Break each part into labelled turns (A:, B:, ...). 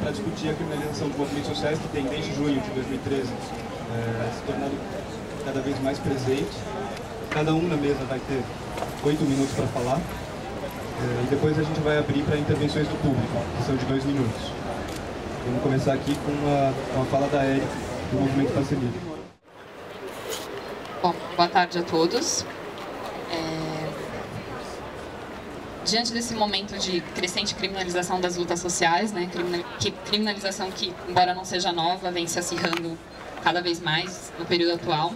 A: para discutir a criminalização de movimentos sociais que tem desde junho de 2013 se tornado cada vez mais presente. Cada um na mesa vai ter 8 minutos para falar e depois a gente vai abrir para intervenções do público, que são de 2 minutos. Vamos começar aqui com a fala da Érica, do Movimento Passe Livre.
B: Bom, boa tarde a todos. Diante desse momento de crescente criminalização das lutas sociais, né, criminalização que, embora não seja nova, vem se acirrando cada vez mais no período atual,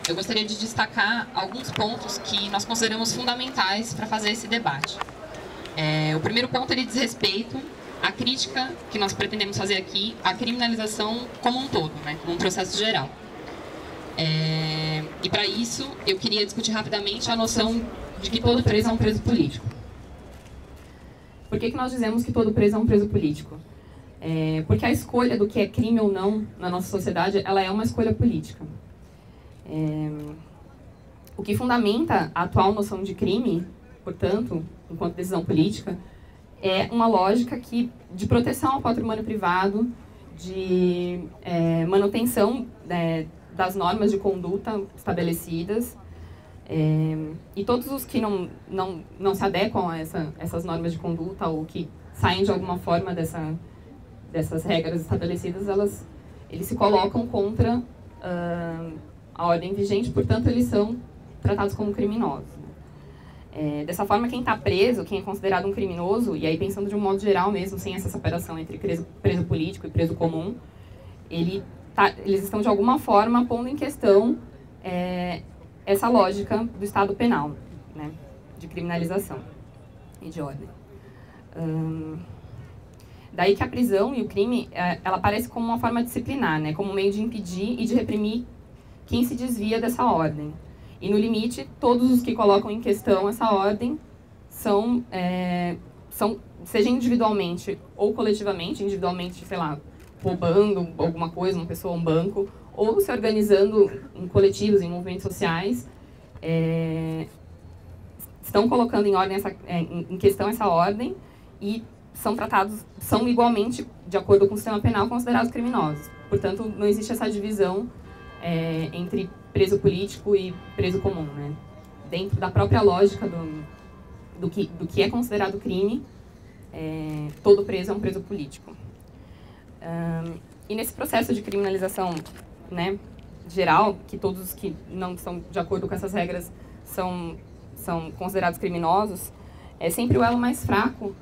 B: eu gostaria de destacar alguns pontos que nós consideramos fundamentais para fazer esse debate. O primeiro ponto ele diz respeito à crítica que nós pretendemos fazer aqui à criminalização como um todo, né, como um processo geral. E para isso eu queria discutir rapidamente a noção de que todo preso é um preso político. Por que nós dizemos que todo preso é um preso político? Porque a escolha do que é crime ou não na nossa sociedade, ela é uma escolha política. O que fundamenta a atual noção de crime, portanto, enquanto decisão política, é uma lógica de proteção ao patrimônio privado, de manutenção das normas de conduta estabelecidas, e todos os que não se adequam a essas normas de conduta ou que saem de alguma forma dessas regras estabelecidas, eles se colocam contra a ordem vigente, portanto eles são tratados como criminosos. Dessa forma, quem está preso, quem é considerado um criminoso, e aí pensando de um modo geral mesmo, sem essa separação entre preso político e preso comum, eles estão de alguma forma pondo em questão essa lógica do Estado penal, né, de criminalização e de ordem. Daí que a prisão e o crime, ela aparece como uma forma disciplinar, né, como um meio de impedir e de reprimir quem se desvia dessa ordem. E no limite, todos os que colocam em questão essa ordem são seja individualmente ou coletivamente, individualmente, sei lá, roubando alguma coisa, uma pessoa, um banco, ou se organizando em coletivos, em movimentos sociais, estão colocando em questão essa ordem e são igualmente, de acordo com o sistema penal, considerados criminosos. Portanto, não existe essa divisão entre preso político e preso comum, né? Dentro da própria lógica do que é considerado crime, todo preso é um preso político. E nesse processo de criminalização, né, geral, que todos os que não estão de acordo com essas regras são considerados criminosos, é sempre o elo mais fraco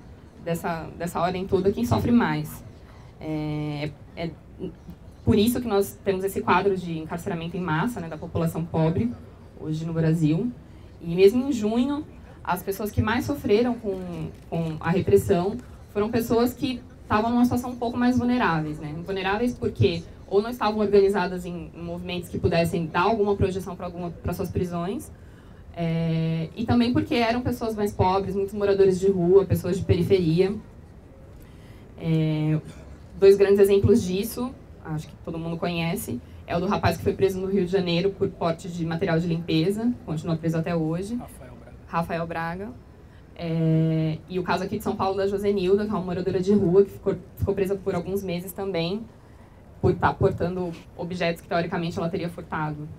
B: dessa ordem toda quem sofre mais. Por isso que nós temos esse quadro de encarceramento em massa, né, da população pobre, hoje no Brasil. E mesmo em junho, as pessoas que mais sofreram com a repressão foram pessoas que estavam numa situação um pouco mais vulneráveis, né? Vulneráveis porque ou não estavam organizadas em movimentos que pudessem dar alguma projeção para suas prisões, e também porque eram pessoas mais pobres, muitos moradores de rua, pessoas de periferia. Dois grandes exemplos disso, acho que todo mundo conhece, é o do rapaz que foi preso no Rio de Janeiro por porte de material de limpeza, continua preso até hoje, Rafael Braga. E o caso aqui de São Paulo da Josenilda, que é uma moradora de rua, que ficou presa por alguns meses também, por estar portando objetos que, teoricamente, ela teria furtado.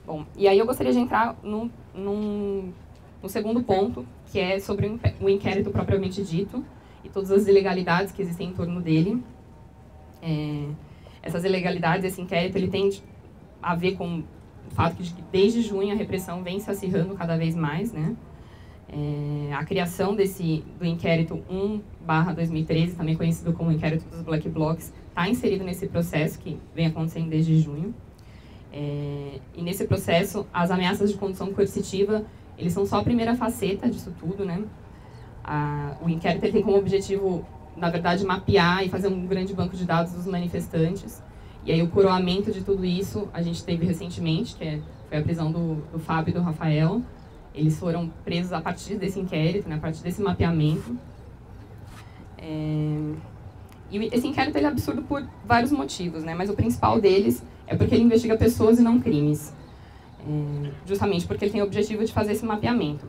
B: Bom, e aí eu gostaria de entrar no segundo ponto, que é sobre o inquérito propriamente dito e todas as ilegalidades que existem em torno dele. Essas ilegalidades, esse inquérito, ele tem a ver com o fato de que desde junho a repressão vem se acirrando cada vez mais, né? A criação do inquérito 1/2013, também conhecido como inquérito dos Black Blocs, está inserido nesse processo que vem acontecendo desde junho. E nesse processo, as ameaças de condução coercitiva, eles são só a primeira faceta disso tudo, né? O inquérito ele tem como objetivo, na verdade, mapear e fazer um grande banco de dados dos manifestantes. E aí o coroamento de tudo isso a gente teve recentemente, que foi a prisão do Fábio e do Rafael. Eles foram presos a partir desse inquérito, né, a partir desse mapeamento. E esse inquérito ele é absurdo por vários motivos, né, mas o principal deles é porque ele investiga pessoas e não crimes. Justamente porque ele tem o objetivo de fazer esse mapeamento.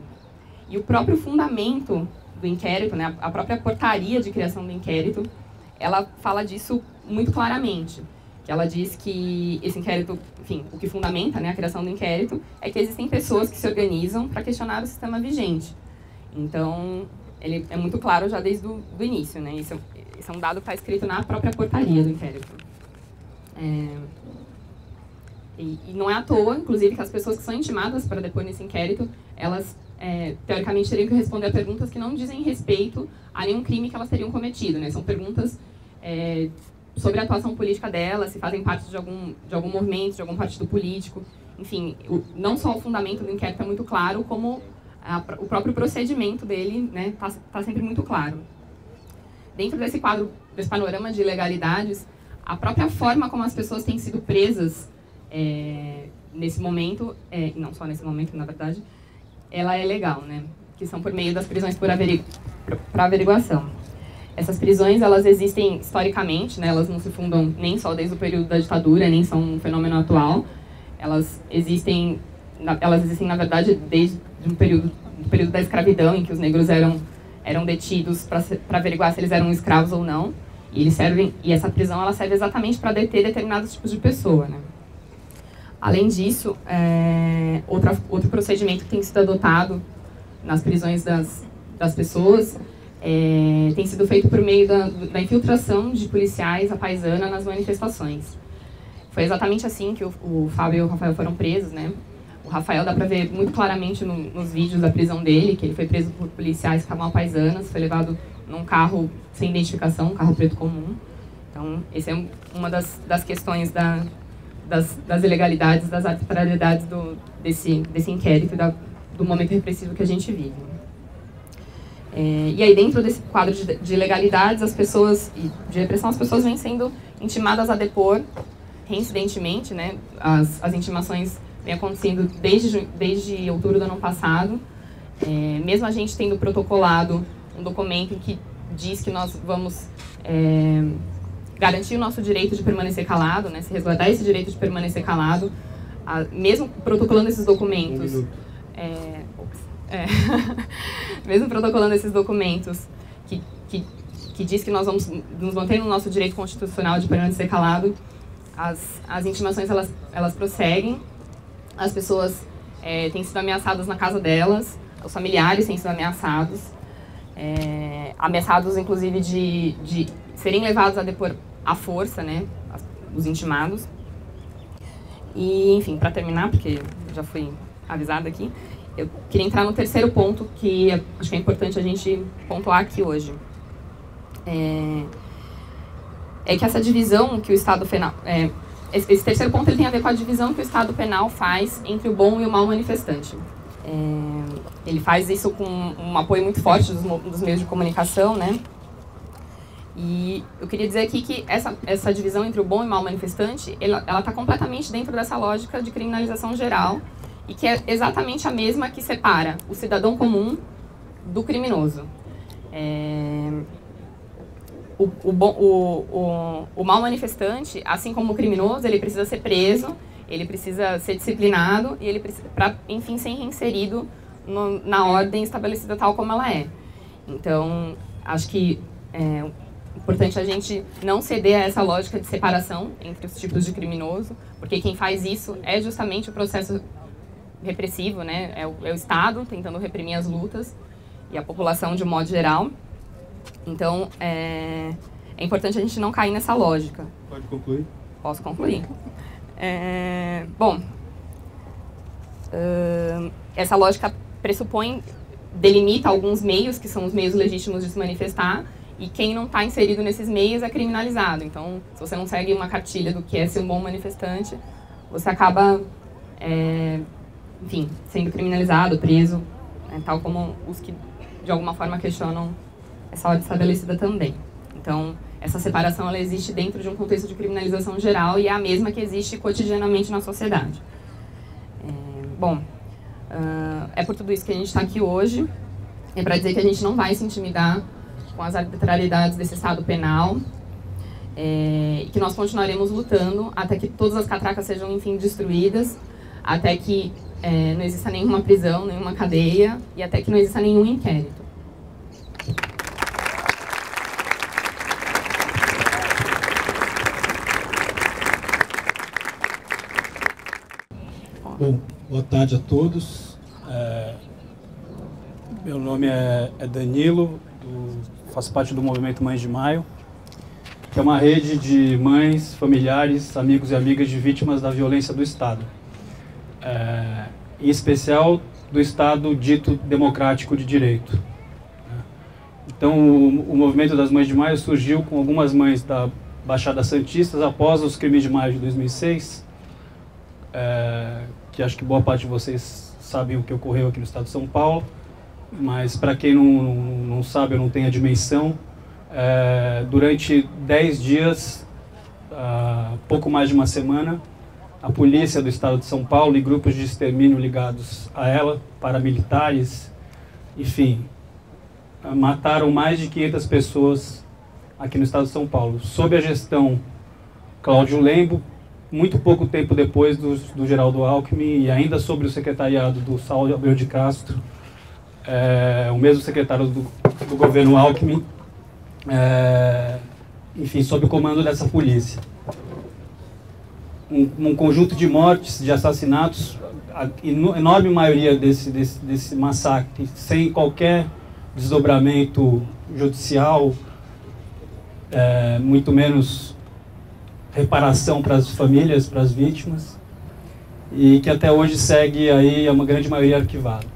B: E o próprio fundamento inquérito, né, a própria portaria de criação do inquérito, ela fala disso muito claramente. Que ela diz que esse inquérito, enfim, o que fundamenta, né, a criação do inquérito é que existem pessoas que se organizam para questionar o sistema vigente. Então, ele é muito claro já desde o início, né? Isso é um dado que está escrito na própria portaria do inquérito. E não é à toa, inclusive, que as pessoas que são intimadas para depor nesse inquérito, elas, teoricamente, teriam que responder a perguntas que não dizem respeito a nenhum crime que elas teriam cometido, né? São perguntas sobre a atuação política delas, se fazem parte de algum movimento, de algum partido político. Enfim, não só o fundamento do inquérito é muito claro, como o próprio procedimento dele, né, tá sempre muito claro. Dentro desse quadro, desse panorama de ilegalidades, a própria forma como as pessoas têm sido presas nesse momento, e não só nesse momento, na verdade, ela é legal, né? Que são por meio das prisões por averiguação. Essas prisões, elas existem historicamente, né? Elas não se fundam nem só desde o período da ditadura, nem são um fenômeno atual. Elas existem, na verdade, desde o período da escravidão, em que os negros eram detidos para averiguar se eles eram escravos ou não. E essa prisão ela serve exatamente para deter determinados tipos de pessoa, né? Além disso, outro procedimento que tem sido adotado nas prisões das pessoas tem sido feito por meio da infiltração de policiais à paisana nas manifestações. Foi exatamente assim que o Fábio e o Rafael foram presos, né? O Rafael dá para ver muito claramente nos vídeos da prisão dele, que ele foi preso por policiais que estavam à paisanas, foi levado num carro sem identificação, um carro preto comum. Então, essa é uma das questões das ilegalidades, das arbitrariedades desse inquérito e do momento repressivo que a gente vive. E aí, dentro desse quadro de ilegalidades, as pessoas, e de repressão, as pessoas vêm sendo intimadas a depor reincidentemente, né? As intimações vêm acontecendo desde outubro do ano passado. Mesmo a gente tendo protocolado um documento que diz que nós vamos garantir o nosso direito de permanecer calado, né? Se resguardar esse direito de permanecer calado, mesmo protocolando esses documentos... mesmo protocolando esses documentos que diz que nós vamos nos manter no nosso direito constitucional de permanecer calado, as intimações elas prosseguem, as pessoas têm sido ameaçadas na casa delas, os familiares têm sido ameaçados, ameaçados inclusive de serem levados a depor à força, né, os intimados. E, enfim, para terminar, porque já fui avisada aqui, eu queria entrar no terceiro ponto que acho que é importante a gente pontuar aqui hoje. Que essa divisão que o Estado Penal... esse terceiro ponto ele tem a ver com a divisão que o Estado Penal faz entre o bom e o mau manifestante. Ele faz isso com um apoio muito forte dos meios de comunicação, né? E eu queria dizer aqui que essa divisão entre o bom e o mau manifestante, ela está completamente dentro dessa lógica de criminalização geral, e que é exatamente a mesma que separa o cidadão comum do criminoso. O mau manifestante, assim como o criminoso, ele precisa ser preso, ele precisa ser disciplinado, e ele precisa, para, enfim, ser reinserido na ordem estabelecida tal como ela é. Então, acho que é importante a gente não ceder a essa lógica de separação entre os tipos de criminoso, porque quem faz isso é justamente o processo repressivo, né? É o Estado tentando reprimir as lutas e a população de um modo geral. Então, é importante a gente não cair nessa lógica.
A: Pode concluir?
B: Posso concluir. Bom, essa lógica delimita alguns meios, que são os meios legítimos de se manifestar, e quem não está inserido nesses meios é criminalizado. Então, se você não segue uma cartilha do que é ser um bom manifestante, você acaba... enfim, sendo criminalizado, preso, né, tal como os que de alguma forma questionam essa ordem estabelecida também. Então, essa separação ela existe dentro de um contexto de criminalização geral e é a mesma que existe cotidianamente na sociedade. Bom, é por tudo isso que a gente está aqui hoje, é para dizer que a gente não vai se intimidar com as arbitrariedades desse Estado penal, e que nós continuaremos lutando até que todas as catracas sejam, enfim, destruídas, até que não exista nenhuma prisão, nenhuma cadeia e até que não exista nenhum inquérito.
C: Boa tarde a todos. Meu nome é Danilo, faço parte do movimento Mães de Maio, que é uma rede de mães, familiares, amigos e amigas de vítimas da violência do Estado. Em especial do Estado dito democrático de direito. Então, o movimento das Mães de Maio surgiu com algumas mães da Baixada Santista após os crimes de maio de 2006, que acho que boa parte de vocês sabem o que ocorreu aqui no estado de São Paulo, mas para quem não sabe ou não tem a dimensão, durante 10 dias, pouco mais de uma semana, a polícia do estado de São Paulo e grupos de extermínio ligados a ela, paramilitares, enfim, mataram mais de 500 pessoas aqui no estado de São Paulo, sob a gestão Cláudio Lembo, muito pouco tempo depois do Geraldo Alckmin, e ainda sobre o secretariado do Saulo Abreu de Castro, o mesmo secretário do governo Alckmin, enfim, sob o comando dessa polícia. Um conjunto de mortes, de assassinatos, a enorme maioria desse massacre, sem qualquer desdobramento judicial, muito menos reparação para as famílias, para as vítimas, e que até hoje segue aí uma grande maioria arquivada.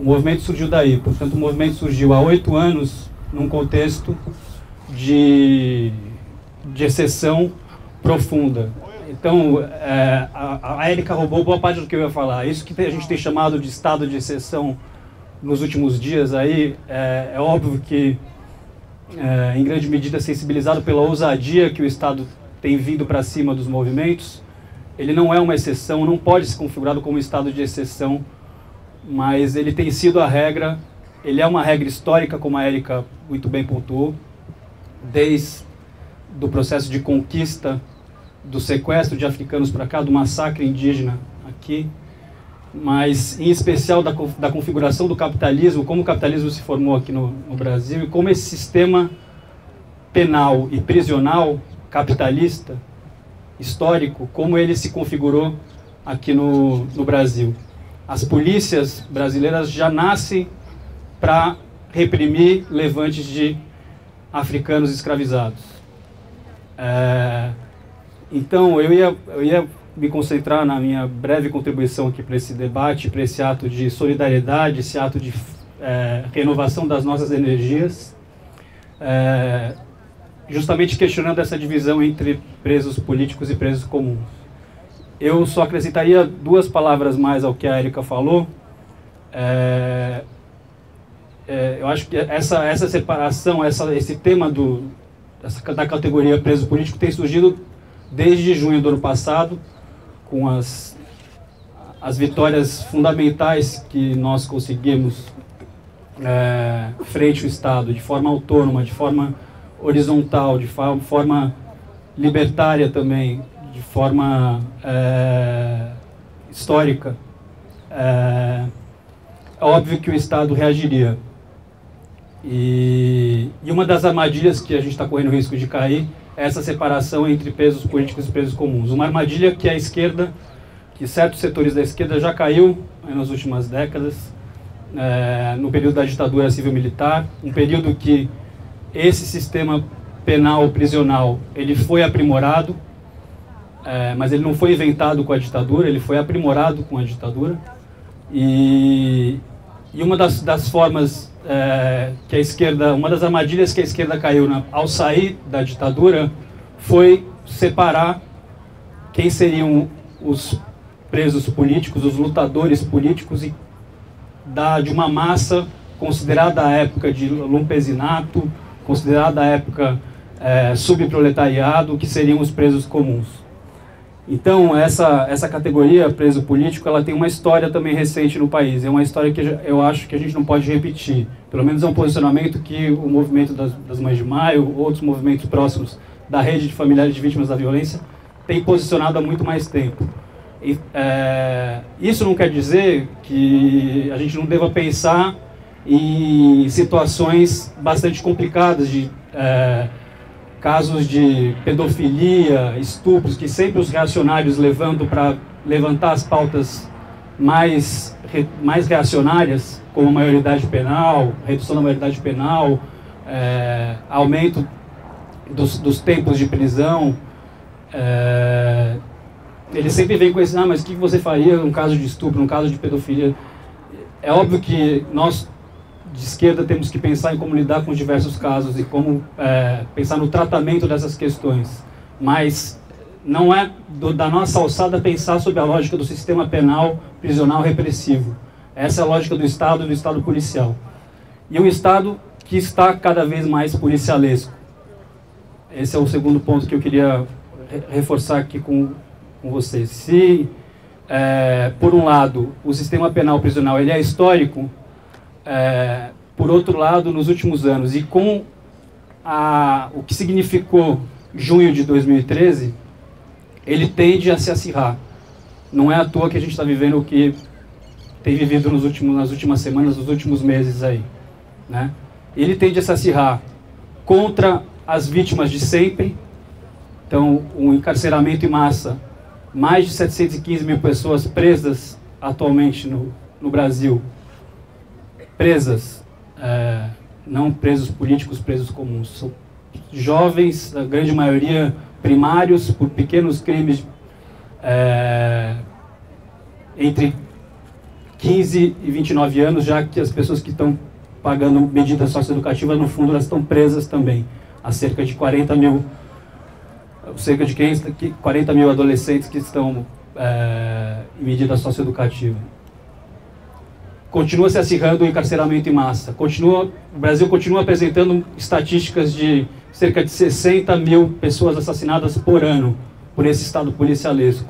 C: O movimento surgiu daí, portanto o movimento surgiu há 8 anos num contexto de exceção profunda. Então, a Érica roubou boa parte do que eu ia falar. Isso que a gente tem chamado de estado de exceção nos últimos dias aí, é óbvio que, em grande medida, sensibilizado pela ousadia que o Estado tem vindo para cima dos movimentos. Ele não é uma exceção, não pode ser configurado como um estado de exceção, mas ele tem sido a regra, ele é uma regra histórica, como a Érica muito bem pontuou, desde o processo de conquista, do sequestro de africanos para cá, do massacre indígena aqui, mas em especial da configuração do capitalismo, como o capitalismo se formou aqui no Brasil, e como esse sistema penal e prisional capitalista, histórico, como ele se configurou aqui no Brasil. As polícias brasileiras já nascem para reprimir levantes de africanos escravizados. Então, eu ia me concentrar na minha breve contribuição aqui para esse debate, para esse ato de solidariedade, esse ato de renovação das nossas energias, justamente questionando essa divisão entre presos políticos e presos comuns. Eu só acrescentaria 2 palavras mais ao que a Érica falou. Eu acho que essa separação, esse tema da categoria preso político tem surgido desde junho do ano passado, com as vitórias fundamentais que nós conseguimos frente ao Estado, de forma autônoma, de forma horizontal, de forma libertária também, de forma histórica. É óbvio que o Estado reagiria. E uma das armadilhas que a gente está correndo o risco de cair é essa separação entre presos políticos e presos comuns. Uma armadilha que a esquerda, que certos setores da esquerda já caiu nas últimas décadas, no período da ditadura civil-militar, um período que esse sistema penal prisional ele foi aprimorado, mas ele não foi inventado com a ditadura, ele foi aprimorado com a ditadura. E uma das formas que a esquerda, uma das armadilhas que a esquerda caiu ao sair da ditadura foi separar quem seriam os presos políticos, os lutadores políticos, e de uma massa considerada a época de lumpesinato, considerada a época subproletariado, que seriam os presos comuns. Então, essa categoria, preso político, ela tem uma história também recente no país. É uma história que eu acho que a gente não pode repetir. Pelo menos é um posicionamento que o movimento das Mães de Maio, outros movimentos próximos da rede de familiares de vítimas da violência, tem posicionado há muito mais tempo. Isso não quer dizer que a gente não deva pensar em situações bastante complicadas de casos de pedofilia, estupros, que sempre os reacionários levantam para levantar as pautas mais reacionárias, como maioridade penal, redução da maioridade penal, aumento dos tempos de prisão, ele sempre vem com esse, mas o que você faria num caso de estupro, num caso de pedofilia? É óbvio que nós, de esquerda, temos que pensar em como lidar com diversos casos e como pensar no tratamento dessas questões, mas não é da nossa alçada pensar sobre a lógica do sistema penal prisional repressivo. Essa é a lógica do Estado e do Estado policial. E um Estado que está cada vez mais policialesco. Esse é o segundo ponto que eu queria reforçar aqui com vocês. Se, por um lado, o sistema penal prisional ele é histórico, por outro lado, nos últimos anos, e com o que significou junho de 2013, ele tende a se acirrar. Não é à toa que a gente está vivendo o que tem vivido nas últimas semanas, nos últimos meses aí, né? Ele tende a se acirrar contra as vítimas de sempre. Então, um encarceramento em massa, mais de 715 mil pessoas presas atualmente no Brasil, presas, não presos políticos, presos comuns, são jovens, a grande maioria primários, por pequenos crimes, entre 15 e 29 anos, já que as pessoas que estão pagando medidas socioeducativas, no fundo, elas estão presas também. Há cerca de 40 mil adolescentes que estão em medida socioeducativa. Continua se acirrando o encarceramento em massa. O Brasil continua apresentando estatísticas de cerca de 60 mil pessoas assassinadas por ano por esse Estado policialesco.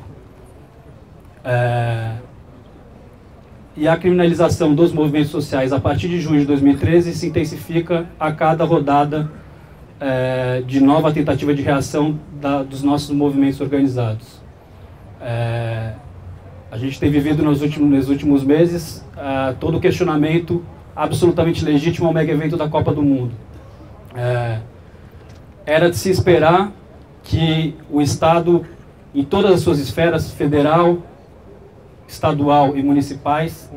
C: E a criminalização dos movimentos sociais a partir de junho de 2013 se intensifica a cada rodada de nova tentativa de reação dos nossos movimentos organizados. A gente tem vivido nos últimos meses todo o questionamento absolutamente legítimo ao mega evento da Copa do Mundo. Era de se esperar que o Estado, em todas as suas esferas, federal, estadual e municipais,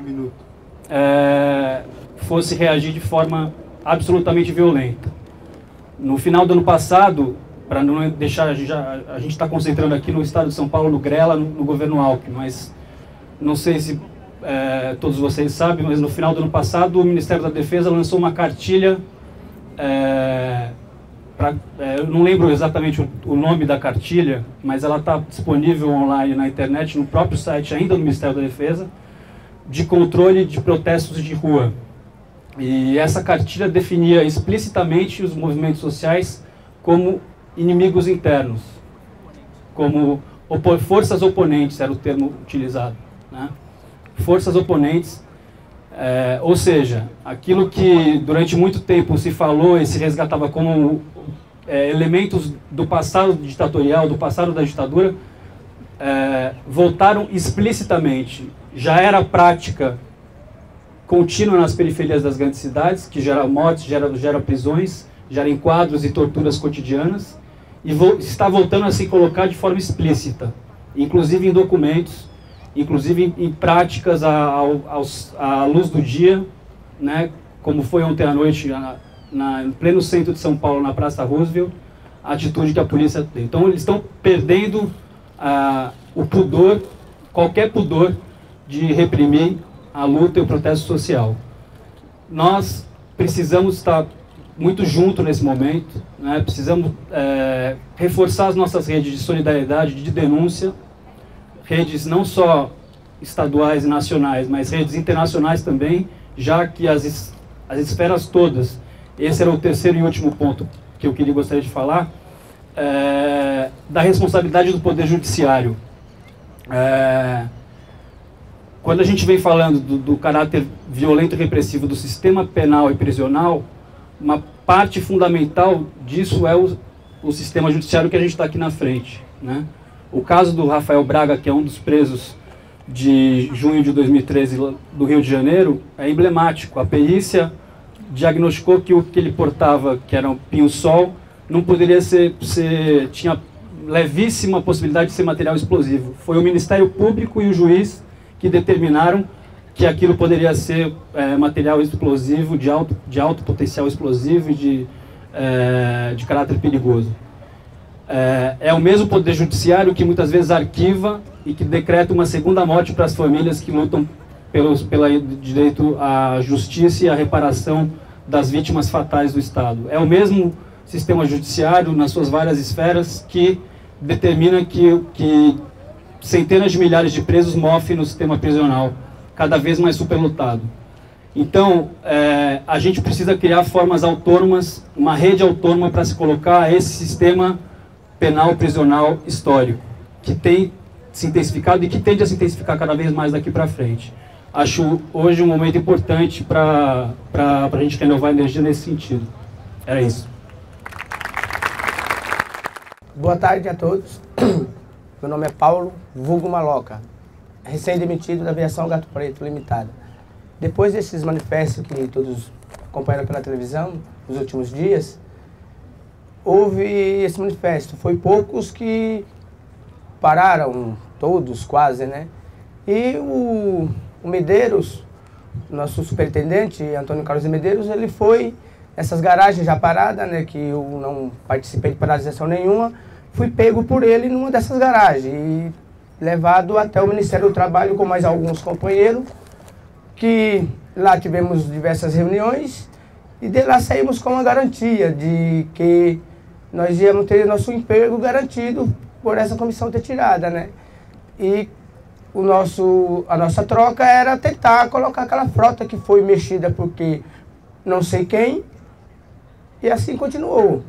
C: fosse reagir de forma absolutamente violenta. No final do ano passado, para não deixar, a gente está concentrando aqui no estado de São Paulo, no Grela, no governo Alckmin, mas não sei se todos vocês sabem, mas no final do ano passado o Ministério da Defesa lançou uma cartilha, eu não lembro exatamente o nome da cartilha, mas ela está disponível online na internet, no próprio site ainda do Ministério da Defesa, de controle de protestos de rua. E essa cartilha definia explicitamente os movimentos sociais como inimigos internos, como forças oponentes, era o termo utilizado, né? Forças oponentes, ou seja, aquilo que durante muito tempo se falou e se resgatava como elementos do passado ditatorial, do passado da ditadura, voltaram explicitamente. Já era prática contínua nas periferias das grandes cidades, que gera mortes, gera prisões, gera enquadros e torturas cotidianas, e está voltando a se colocar de forma explícita, inclusive em documentos, inclusive em práticas à luz do dia, né, como foi ontem à noite, em pleno centro de São Paulo, na Praça Roosevelt, a atitude que a polícia tem. Então, eles estão perdendo o pudor, qualquer pudor, de reprimir a luta e o protesto social. Nós precisamos estar muito juntos nesse momento, né? Precisamos reforçar as nossas redes de solidariedade, de denúncia, redes não só estaduais e nacionais, mas redes internacionais também, já que as esferas todas, esse era o terceiro e último ponto que eu gostaria de falar, da responsabilidade do Poder Judiciário. Quando a gente vem falando do caráter violento e repressivo do sistema penal e prisional, uma parte fundamental disso é o sistema judiciário que a gente está aqui na frente, né? O caso do Rafael Braga, que é um dos presos de junho de 2013 do Rio de Janeiro, é emblemático. A perícia diagnosticou que o que ele portava, que era um pinho-sol, não poderia tinha levíssima possibilidade de ser material explosivo. Foi o Ministério Público e o juiz que determinaram que aquilo poderia ser material explosivo, de alto potencial explosivo e de caráter perigoso. É o mesmo Poder Judiciário que muitas vezes arquiva e que decreta uma segunda morte para as famílias que lutam pelo direito à justiça e à reparação das vítimas fatais do Estado. É o mesmo sistema judiciário, nas suas várias esferas, que determina que centenas de milhares de presos mofem no sistema prisional, cada vez mais superlotado. Então, a gente precisa criar formas autônomas, uma rede autônoma para se colocar esse sistema penal prisional histórico, que tem se intensificado e que tende a se intensificar cada vez mais daqui para frente. Acho hoje um momento importante para a gente renovar a energia nesse sentido. Era isso.
D: Boa tarde a todos. Meu nome é Paulo, vulgo Maloca, recém-demitido da Aviação Gato Preto Limitada. Depois desses manifestos que todos acompanharam pela televisão nos últimos dias, houve esse manifesto. Foi poucos que pararam, todos quase, né? E o Medeiros, nosso superintendente, Antônio Carlos de Medeiros, ele foi nessas garagens já paradas, né? Que eu não participei de paralisação nenhuma, fui pego por ele numa dessas garagens e levado até o Ministério do Trabalho com mais alguns companheiros, que lá tivemos diversas reuniões e de lá saímos com uma garantia de que nós íamos ter nosso emprego garantido por essa comissão ter tirada, né? E a nossa troca era tentar colocar aquela frota que foi mexida porque não sei quem, e assim continuou.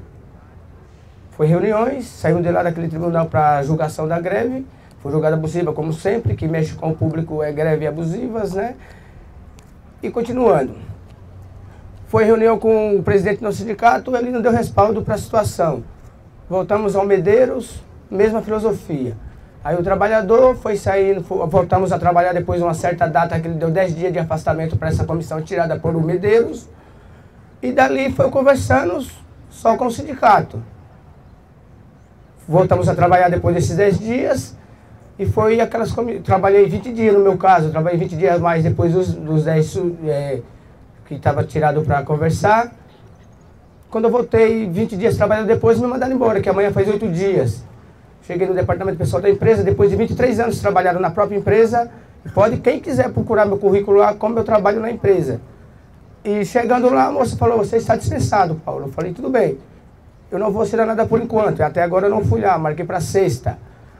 D: Foi reuniões, saímos de lá daquele tribunal para julgação da greve, foi julgada abusiva como sempre, que mexe com o público é greve abusivas, né? E continuando. Foi reunião com o presidente do nosso sindicato, ele não deu respaldo para a situação. Voltamos ao Medeiros, mesma filosofia. Aí o trabalhador foi saindo, voltamos a trabalhar depois de uma certa data que ele deu 10 dias de afastamento para essa comissão tirada por o Medeiros. E dali foi conversando só com o sindicato. Voltamos a trabalhar depois desses 10 dias e foi aquelas... Trabalhei 20 dias no meu caso, trabalhei 20 dias mais depois dos 10 que estava tirado para conversar. Quando eu voltei 20 dias trabalhando depois, me mandaram embora, que amanhã faz 8 dias. Cheguei no departamento pessoal da empresa, depois de 23 anos trabalhando na própria empresa, pode quem quiser procurar meu currículo lá, como eu trabalho na empresa. E chegando lá, a moça falou, você está dispensado, Paulo. Eu falei, tudo bem, eu não vou assinar nada por enquanto, até agora eu não fui lá, marquei para sexta.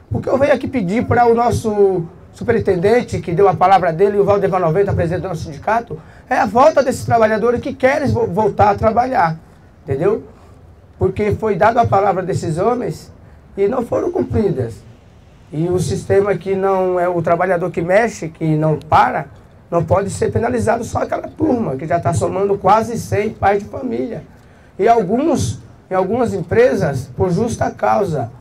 D: Porque eu venho aqui pedir para o nosso superintendente, que deu a palavra dele, o Valdevan 90, presidente do nosso sindicato, é a volta desses trabalhadores que querem voltar a trabalhar, entendeu? Porque foi dada a palavra desses homens e não foram cumpridas. E o sistema que não é o trabalhador que mexe, que não para, não pode ser penalizado só aquela turma, que já está somando quase 100 pais de família. E em algumas empresas, por justa causa.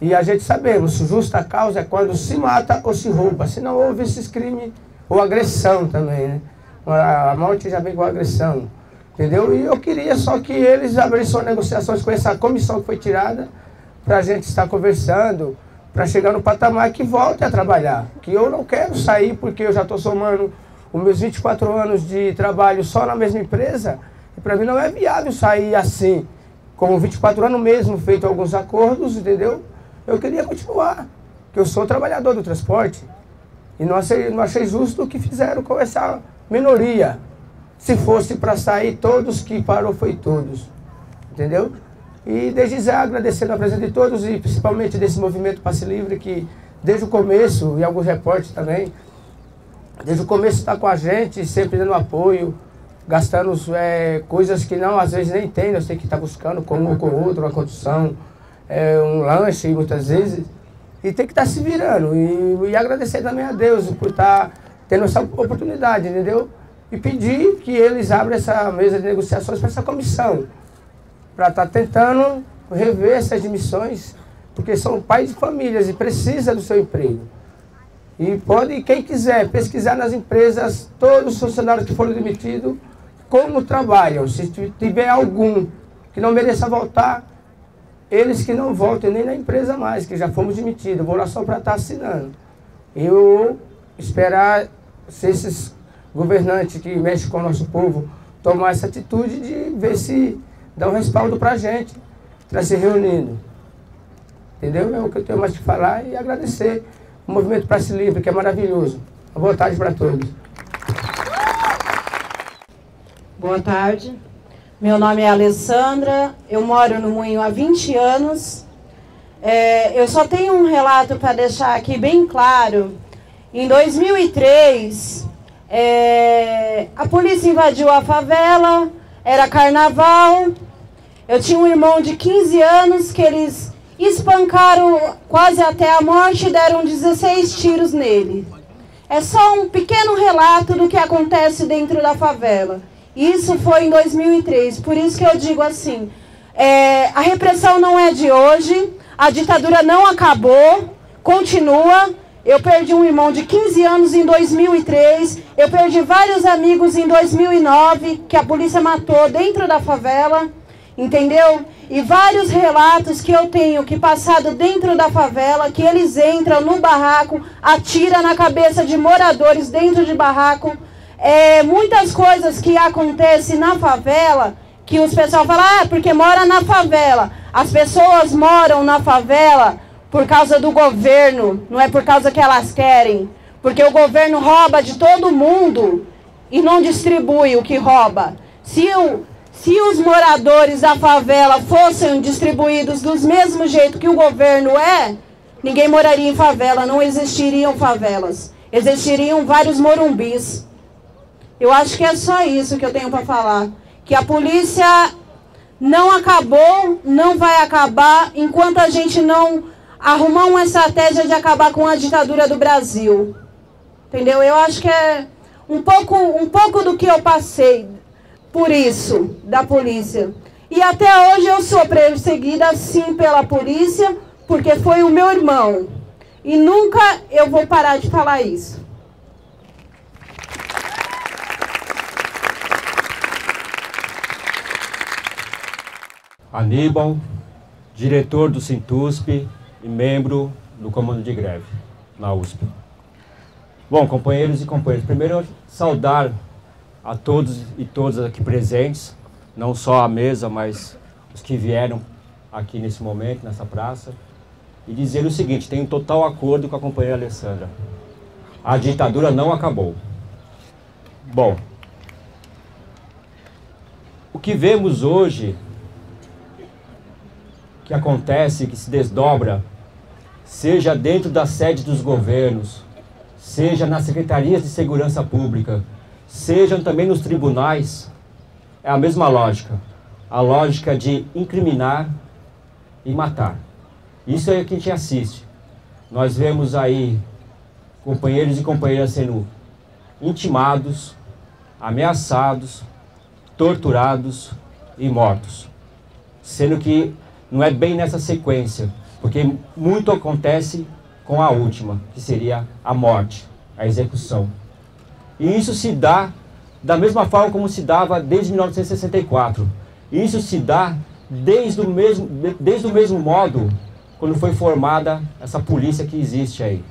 D: E a gente sabemos, justa causa é quando se mata ou se rouba. Se não houve esses crimes, ou agressão também, né? A morte já vem com agressão, entendeu? E eu queria só que eles abrissem suas negociações com essa comissão que foi tirada, para a gente estar conversando, para chegar no patamar que volte a trabalhar. Que eu não quero sair porque eu já estou somando os meus 24 anos de trabalho só na mesma empresa, e para mim não é viável sair assim, com 24 anos mesmo, feito alguns acordos, entendeu? Eu queria continuar, porque eu sou trabalhador do transporte, e não achei justo o que fizeram com essa minoria. Se fosse para sair, todos que parou foi todos, entendeu? E desde já agradecendo a presença de todos e principalmente desse movimento Passe Livre que desde o começo, e alguns repórteres também, desde o começo está com a gente, sempre dando apoio, gastando coisas que não, às vezes nem tem, nós temos que estar buscando com um ou com outro, uma condução, um lanche muitas vezes, e tem que estar se virando. E agradecer também a Deus por estar tendo essa oportunidade, entendeu? E pedir que eles abram essa mesa de negociações para essa comissão, para estar tentando rever essas demissões, porque são pais de famílias e precisa do seu emprego. E pode, quem quiser, pesquisar nas empresas, todos os funcionários que foram demitidos, como trabalham. Se tiver algum que não mereça voltar, eles que não voltem nem na empresa mais, que já fomos demitidos. Vou lá só para estar assinando. Eu esperar se esses governantes que mexem com o nosso povo tomar essa atitude de ver se dá um respaldo para a gente, para se reunindo. Entendeu? É o que eu tenho mais que falar e agradecer o Movimento Praça Livre, que é maravilhoso. Boa tarde para todos.
E: Boa tarde. Meu nome é Alessandra, eu moro no Moinho há 20 anos. Eu só tenho um relato para deixar aqui bem claro. Em 2003, a polícia invadiu a favela, era carnaval. Eu tinha um irmão de 15 anos que eles espancaram quase até a morte e deram 16 tiros nele. É só um pequeno relato do que acontece dentro da favela. Isso foi em 2003, por isso que eu digo assim, a repressão não é de hoje, a ditadura não acabou, continua. Eu perdi um irmão de 15 anos em 2003, eu perdi vários amigos em 2009, que a polícia matou dentro da favela, entendeu? E vários relatos que eu tenho que passado dentro da favela, que eles entram no barraco, atiram na cabeça de moradores dentro de barraco. Muitas coisas que acontecem na favela, que os pessoal falam, porque mora na favela. As pessoas moram na favela por causa do governo, não é por causa que elas querem. Porque o governo rouba de todo mundo e não distribui o que rouba. Se os moradores da favela fossem distribuídos do mesmo jeito que o governo ninguém moraria em favela, não existiriam favelas. Existiriam vários morumbis. Eu acho que é só isso que eu tenho para falar. Que a polícia não acabou, não vai acabar, enquanto a gente não arrumar uma estratégia de acabar com a ditadura do Brasil. Entendeu? Eu acho que é um pouco do que eu passei por isso, da polícia. E até hoje eu sou perseguida, sim, pela polícia, porque foi o meu irmão. E nunca eu vou parar de falar isso.
F: Aníbal, diretor do Sintusp e membro do Comando de Greve na USP. Bom, companheiros e companheiras, primeiro saudar a todos e todas aqui presentes, não só a mesa, mas os que vieram aqui nesse momento, nessa praça, e dizer o seguinte, tenho total acordo com a companheira Alessandra. A ditadura não acabou. Bom, o que vemos hoje, que acontece, que se desdobra, seja dentro da sede dos governos, seja nas secretarias de segurança pública, sejam também nos tribunais, é a mesma lógica. A lógica de incriminar e matar. Isso é o que a gente assiste. Nós vemos aí companheiros e companheiras sendo intimados, ameaçados, torturados e mortos. Sendo que não é bem nessa sequência, porque muito acontece com a última, que seria a morte, a execução. E isso se dá da mesma forma como se dava desde 1964. Isso se dá desde o mesmo modo quando foi formada essa polícia que existe aí.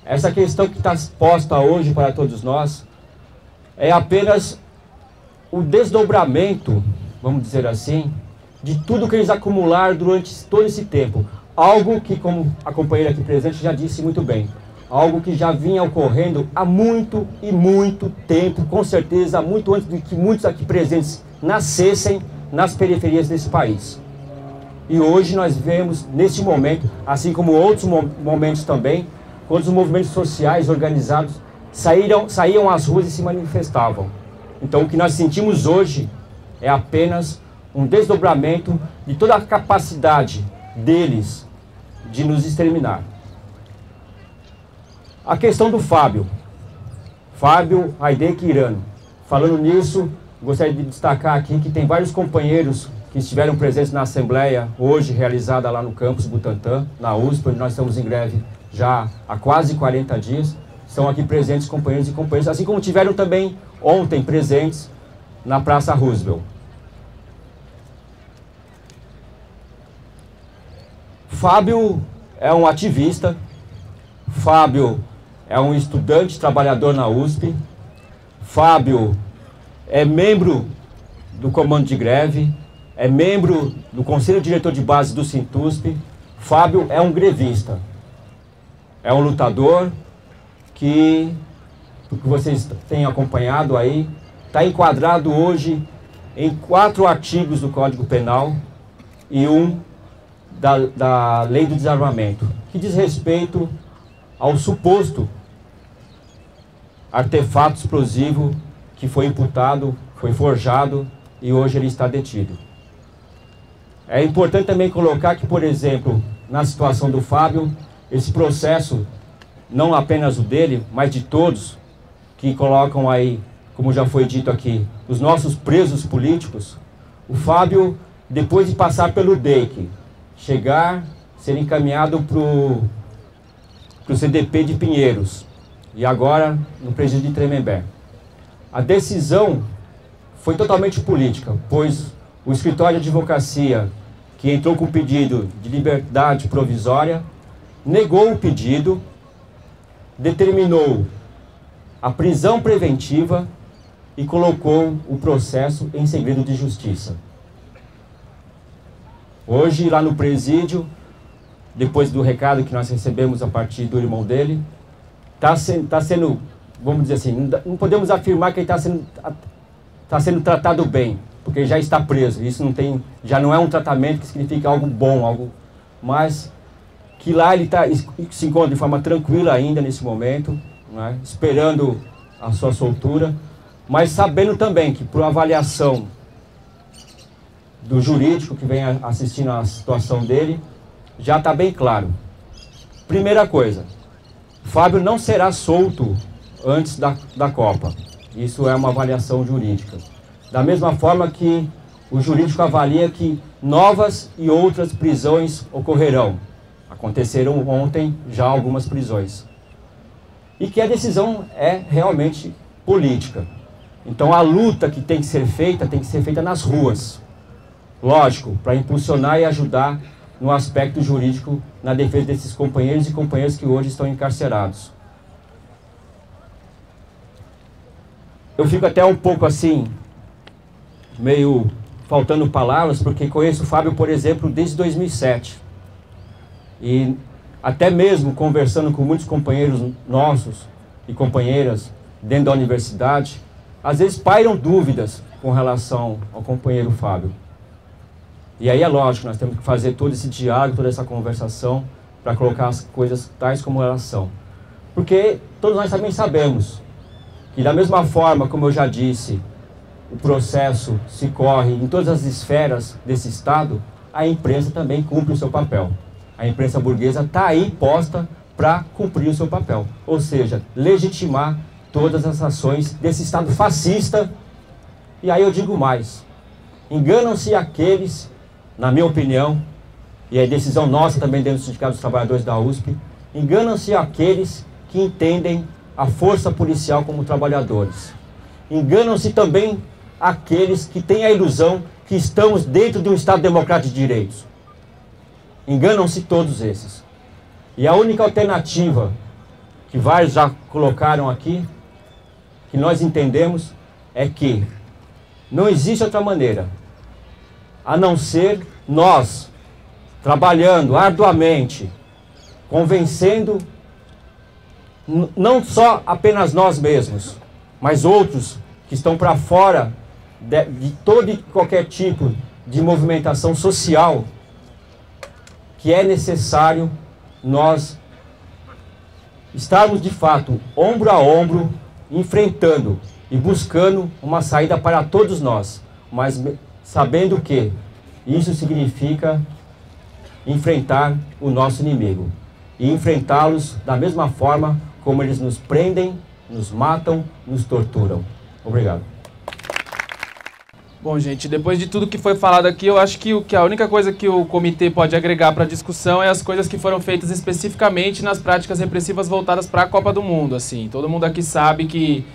F: Essa questão que está exposta hoje para todos nós é apenas o desdobramento, vamos dizer assim, de tudo que eles acumularam durante todo esse tempo. Algo que, como a companheira aqui presente já disse muito bem, algo que já vinha ocorrendo há muito e muito tempo, com certeza, muito antes de que muitos aqui presentes nascessem nas periferias desse país. E hoje nós vemos, neste momento, assim como outros momentos também, quando os movimentos sociais organizados saíam às ruas e se manifestavam. Então o que nós sentimos hoje é apenas um desdobramento de toda a capacidade deles de nos exterminar. A questão do Fábio Haidek Irano. Falando nisso, gostaria de destacar aqui que tem vários companheiros que estiveram presentes na Assembleia hoje, realizada lá no campus Butantã, na USP, onde nós estamos em greve já há quase 40 dias. Estão aqui presentes companheiros e companheiras, assim como tiveram também ontem presentes na Praça Roosevelt. Fábio é um ativista, Fábio é um estudante trabalhador na USP. Fábio é membro do comando de greve, é membro do Conselho Diretor de Base do Sintusp. Fábio é um grevista, é um lutador que, o que vocês têm acompanhado aí, está enquadrado hoje em 4 artigos do Código Penal e um da Lei do Desarmamento, que diz respeito ao suposto artefato explosivo que foi imputado, foi forjado e hoje ele está detido. É importante também colocar que, por exemplo, na situação do Fábio, esse processo, não apenas o dele, mas de todos que colocam aí, como já foi dito aqui, os nossos presos políticos, o Fábio, depois de passar pelo DEIC, chegar, ser encaminhado para o CDP de Pinheiros e agora no presídio de Tremembé. A decisão foi totalmente política, pois o escritório de advocacia, que entrou com o pedido de liberdade provisória, negou o pedido, determinou a prisão preventiva e colocou o processo em segredo de justiça. Hoje, lá no presídio, depois do recado que nós recebemos a partir do irmão dele, está sendo, vamos dizer assim, não podemos afirmar que ele está sendo tratado bem, porque ele já está preso. Isso já não é um tratamento que significa algo bom, mas que lá ele se encontra de forma tranquila ainda nesse momento, né, esperando a sua soltura, mas sabendo também que, por avaliação do jurídico que vem assistindo a situação dele, já está bem claro. Primeira coisa, Fábio não será solto antes da Copa. Isso é uma avaliação jurídica. Da mesma forma que o jurídico avalia que novas e outras prisões ocorrerão. Aconteceram ontem já algumas prisões. E que a decisão é realmente política. Então a luta que tem que ser feita nas ruas. Lógico, para impulsionar e ajudar no aspecto jurídico na defesa desses companheiros e companheiras que hoje estão encarcerados. Eu fico até um pouco assim, meio faltando palavras, porque conheço o Fábio, por exemplo, desde 2007. E até mesmo conversando com muitos companheiros nossos e companheiras dentro da universidade, às vezes pairam dúvidas com relação ao companheiro Fábio. E aí é lógico, nós temos que fazer todo esse diálogo, toda essa conversação, para colocar as coisas tais como elas são. Porque todos nós também sabemos que, da mesma forma como eu já disse, o processo se corre em todas as esferas desse Estado, a imprensa também cumpre o seu papel. A imprensa burguesa está aí posta para cumprir o seu papel. Ou seja, legitimar todas as ações desse Estado fascista. E aí eu digo mais, enganam-se aqueles, na minha opinião, e é decisão nossa também dentro do Sindicato dos Trabalhadores da USP, enganam-se aqueles que entendem a força policial como trabalhadores. Enganam-se também aqueles que têm a ilusão que estamos dentro de um Estado democrático de direitos. Enganam-se todos esses. E a única alternativa, que vários já colocaram aqui, que nós entendemos, é que não existe outra maneira, a não ser nós, trabalhando arduamente, convencendo não só apenas nós mesmos, mas outros que estão para fora de todo e qualquer tipo de movimentação social, que é necessário nós estarmos de fato ombro a ombro, enfrentando e buscando uma saída para todos nós, mas sabendo que isso significa enfrentar o nosso inimigo e enfrentá-los da mesma forma como eles nos prendem, nos matam, nos torturam. Obrigado.
G: Bom, gente, depois de tudo que foi falado aqui, eu acho que a única coisa que o comitê pode agregar para a discussão é as coisas que foram feitas especificamente nas práticas repressivas voltadas para a Copa do Mundo. Assim, todo mundo aqui sabe que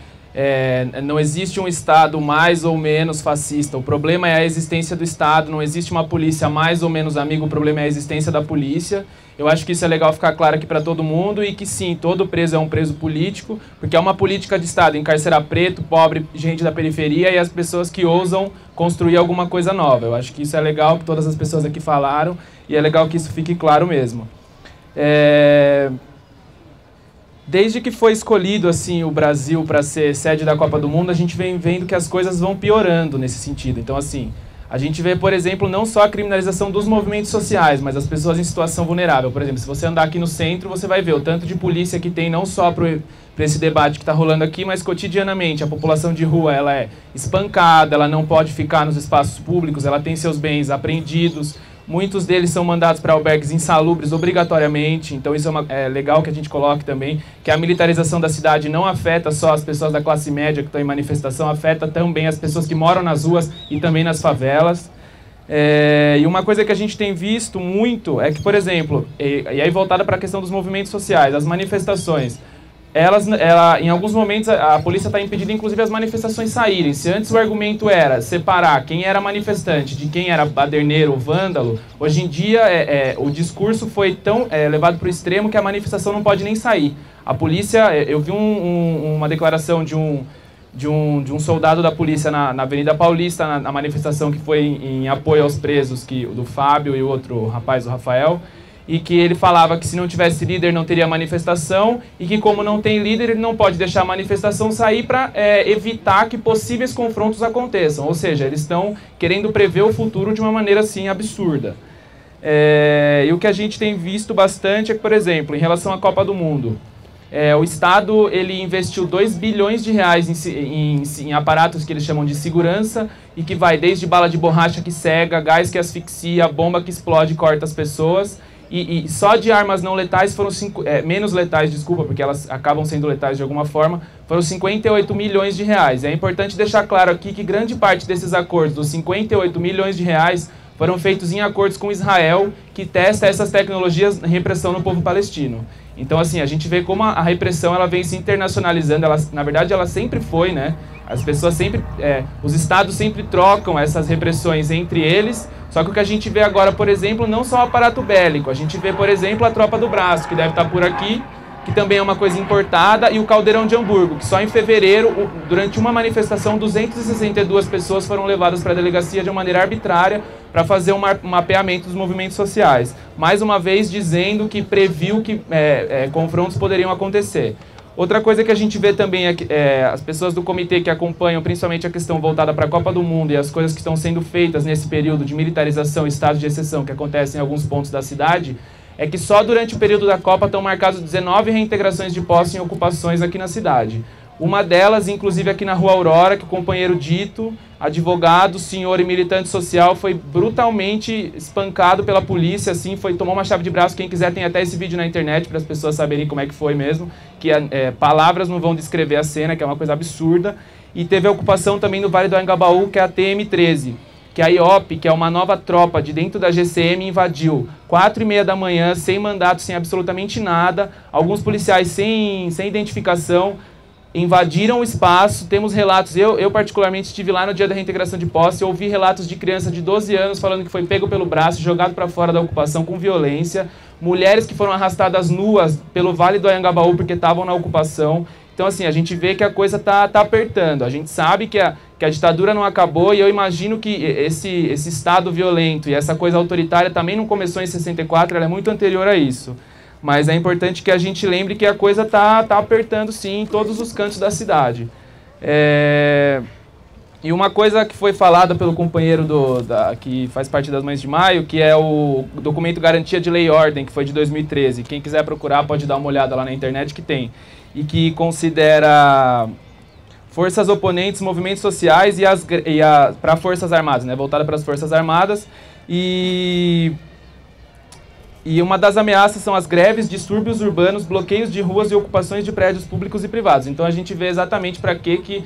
G: Não existe um Estado mais ou menos fascista. O problema é a existência do Estado. Não existe uma polícia mais ou menos amiga. O problema é a existência da polícia. Eu acho que isso é legal ficar claro aqui para todo mundo e que sim, todo preso é um preso político, porque é uma política de Estado encarcerar preto, pobre, gente da periferia e as pessoas que ousam construir alguma coisa nova. Eu acho que isso é legal, que todas as pessoas aqui falaram, e é legal que isso fique claro mesmo. Desde que foi escolhido assim, o Brasil para ser sede da Copa do Mundo, a gente vem vendo que as coisas vão piorando nesse sentido. Então, assim, a gente vê, por exemplo, não só a criminalização dos movimentos sociais, mas as pessoas em situação vulnerável. Por exemplo, se você andar aqui no centro, você vai ver o tanto de polícia que tem, não só para esse debate que está rolando aqui, mas cotidianamente. A população de rua ela é espancada, ela não pode ficar nos espaços públicos, ela tem seus bens apreendidos. Muitos deles são mandados para albergues insalubres obrigatoriamente, então isso é legal que a gente coloque também, que a militarização da cidade não afeta só as pessoas da classe média que estão em manifestação, afeta também as pessoas que moram nas ruas e também nas favelas. E uma coisa que a gente tem visto muito é que, por exemplo, e aí voltada para a questão dos movimentos sociais, as manifestações, em alguns momentos a polícia está impedindo inclusive as manifestações saírem. Se antes o argumento era separar quem era manifestante de quem era baderneiro ou vândalo, hoje em dia o discurso foi tão levado para o extremo que a manifestação não pode nem sair. A polícia, eu vi uma declaração de um soldado da polícia na Avenida Paulista, na manifestação que foi em apoio aos presos, do Fábio e o outro rapaz, o Rafael, e que ele falava que se não tivesse líder não teria manifestação e que como não tem líder ele não pode deixar a manifestação sair para evitar que possíveis confrontos aconteçam. Ou seja, eles estão querendo prever o futuro de uma maneira assim absurda. E o que a gente tem visto bastante é que, por exemplo, em relação à Copa do Mundo, o Estado ele investiu 2 bilhões de reais em aparatos que eles chamam de segurança e que vai desde bala de borracha que cega, gás que asfixia, bomba que explode e corta as pessoas. E só de armas não letais foram menos letais, desculpa, porque elas acabam sendo letais de alguma forma, foram 58 milhões de reais. É importante deixar claro aqui que grande parte desses acordos, dos 58 milhões de reais, foram feitos em acordos com Israel, que testa essas tecnologias de repressão no povo palestino. Então, assim, a gente vê como a repressão ela vem se internacionalizando, na verdade ela sempre foi, né? As pessoas sempre, os estados sempre trocam essas repressões entre eles, só que o que a gente vê agora, por exemplo, não só o aparato bélico, a gente vê, por exemplo, a Tropa do Braço, que deve estar por aqui, que também é uma coisa importada, e o Caldeirão de Hamburgo, que só em fevereiro, durante uma manifestação, 262 pessoas foram levadas para a delegacia de uma maneira arbitrária para fazer um mapeamento dos movimentos sociais. Mais uma vez dizendo que previu que confrontos poderiam acontecer. Outra coisa que a gente vê também é as pessoas do comitê que acompanham principalmente a questão voltada para a Copa do Mundo e as coisas que estão sendo feitas nesse período de militarização e estado de exceção que acontece em alguns pontos da cidade, é que só durante o período da Copa estão marcados 19 reintegrações de posse em ocupações aqui na cidade. Uma delas, inclusive aqui na Rua Aurora, que o companheiro Dito, advogado, senhor e militante social, foi brutalmente espancado pela polícia, assim, tomou uma chave de braço. Quem quiser tem até esse vídeo na internet para as pessoas saberem como é que foi mesmo, que palavras não vão descrever a cena, que é uma coisa absurda. E teve a ocupação também no Vale do Anhangabaú, que é a TM-13, que a IOP, que é uma nova tropa de dentro da GCM, invadiu 4h30 da manhã, sem mandato, sem absolutamente nada, alguns policiais sem identificação, invadiram o espaço. Temos relatos, eu particularmente estive lá no dia da reintegração de posse, ouvi relatos de criança de 12 anos falando que foi pego pelo braço, jogado para fora da ocupação com violência, mulheres que foram arrastadas nuas pelo Vale do Anhangabaú porque estavam na ocupação. Então, assim, a gente vê que a coisa tá apertando. A gente sabe que a ditadura não acabou e eu imagino que esse estado violento e essa coisa autoritária também não começou em 64, ela é muito anterior a isso. Mas é importante que a gente lembre que a coisa tá apertando, sim, em todos os cantos da cidade. E uma coisa que foi falada pelo companheiro que faz parte das Mães de Maio, que é o documento Garantia de Lei e Ordem, que foi de 2013. Quem quiser procurar pode dar uma olhada lá na internet que tem. E que considera forças oponentes, movimentos sociais para Forças Armadas, né, voltada para as Forças Armadas. E uma das ameaças são as greves, distúrbios urbanos, bloqueios de ruas e ocupações de prédios públicos e privados. Então a gente vê exatamente para que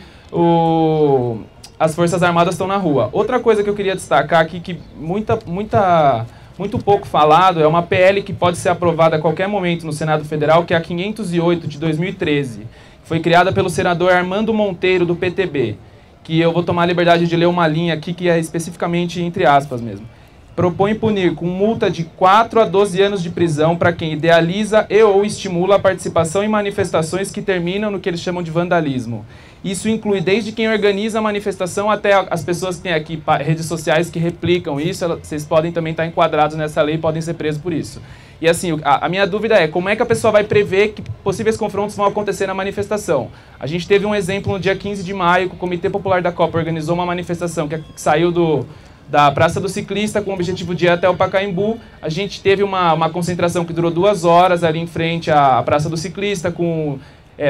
G: as Forças Armadas estão na rua. Outra coisa que eu queria destacar aqui, que muito pouco falado, é uma PL que pode ser aprovada a qualquer momento no Senado Federal, que é a 508 de 2013, foi criada pelo senador Armando Monteiro, do PTB, que eu vou tomar a liberdade de ler uma linha aqui que é especificamente entre aspas mesmo. Propõe punir com multa de 4 a 12 anos de prisão para quem idealiza e ou estimula a participação em manifestações que terminam no que eles chamam de vandalismo. Isso inclui desde quem organiza a manifestação até as pessoas que têm aqui redes sociais que replicam isso. Vocês podem também estar enquadrados nessa lei e podem ser presos por isso. E assim, a minha dúvida é, como é que a pessoa vai prever que possíveis confrontos vão acontecer na manifestação? A gente teve um exemplo no dia 15 de maio, que o Comitê Popular da Copa organizou uma manifestação que saiu da Praça do Ciclista com o objetivo de ir até o Pacaembu. A gente teve uma concentração que durou 2 horas ali em frente à Praça do Ciclista, com